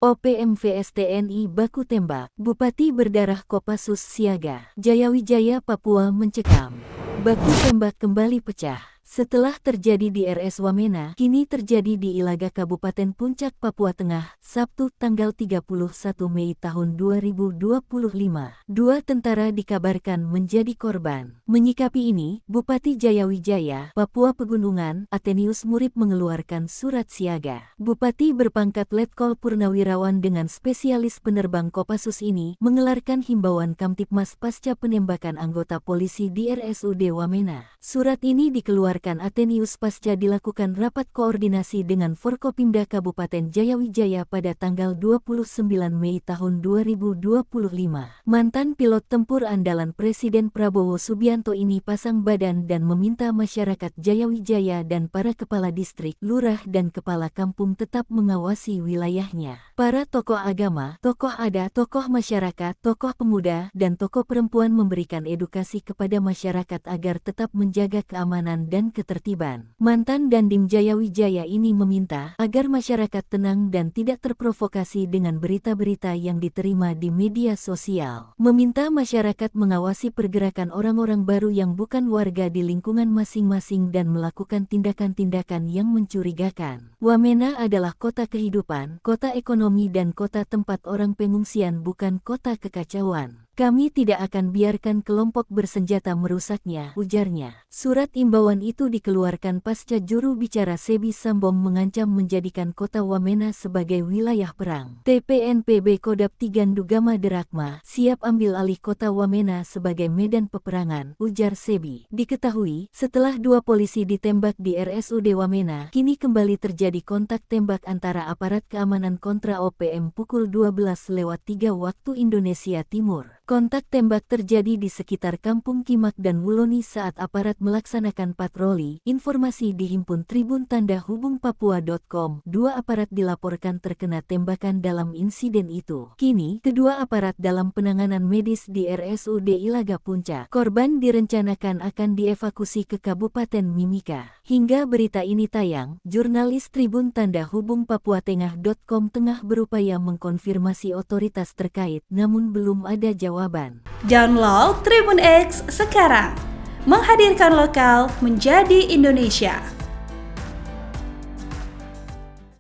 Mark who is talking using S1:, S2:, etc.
S1: OPM vs TNI baku tembak, Bupati berdarah Kopassus siaga. Jayawijaya, Papua mencekam. Baku tembak kembali pecah. Setelah terjadi di RS Wamena, kini terjadi di Ilaga Kabupaten Puncak, Papua Tengah, Sabtu tanggal 31 Mei tahun 2025. Dua tentara dikabarkan menjadi korban. Menyikapi ini, Bupati Jayawijaya, Papua Pegunungan, Athenius Murib mengeluarkan surat siaga. Bupati berpangkat Letkol Purnawirawan dengan spesialis penerbang Kopassus ini mengeluarkan himbauan Kamtipmas pasca penembakan anggota polisi di RSUD Wamena. Surat ini dikeluarkan Athenius pasca dilakukan rapat koordinasi dengan Forkopimda Kabupaten Jayawijaya pada tanggal 29 Mei tahun 2025. Mantan pilot tempur andalan Presiden Prabowo Subianto ini pasang badan dan meminta masyarakat Jayawijaya dan para kepala distrik, lurah dan kepala kampung tetap mengawasi wilayahnya. Para tokoh agama, tokoh adat, tokoh masyarakat, tokoh pemuda, dan tokoh perempuan memberikan edukasi kepada masyarakat agar tetap menjaga keamanan dan ketertiban. Mantan Dandim Jayawijaya ini meminta agar masyarakat tenang dan tidak terprovokasi dengan berita-berita yang diterima di media sosial. Meminta masyarakat mengawasi pergerakan orang-orang baru yang bukan warga di lingkungan masing-masing dan melakukan tindakan-tindakan yang mencurigakan. Wamena adalah kota kehidupan, kota ekonomi dan kota tempat orang pengungsian, bukan kota kekacauan. Kami tidak akan biarkan kelompok bersenjata merusaknya, ujarnya. Surat imbauan itu dikeluarkan pasca juru bicara Sebi Sambom mengancam menjadikan kota Wamena sebagai wilayah perang. TPNPB Kodap Tigan Dugama Derakma siap ambil alih kota Wamena sebagai medan peperangan, ujar Sebi. Diketahui, setelah dua polisi ditembak di RSUD Wamena, kini kembali terjadi kontak tembak antara aparat keamanan kontra OPM pukul 12:03 waktu Indonesia Timur. Kontak tembak terjadi di sekitar Kampung Kimak dan Wuloni saat aparat melaksanakan patroli. Informasi dihimpun Tribun Tanda Hubung Papua.com. Dua aparat dilaporkan terkena tembakan dalam insiden itu. Kini, kedua aparat dalam penanganan medis di RSUD Ilaga Puncak. Korban direncanakan akan dievakuasi ke Kabupaten Mimika. Hingga berita ini tayang, jurnalis Tribun Tanda Hubung Papua.com tengah berupaya mengkonfirmasi otoritas terkait, namun belum ada jawaban.
S2: Download Tribun X sekarang, menghadirkan lokal menjadi Indonesia.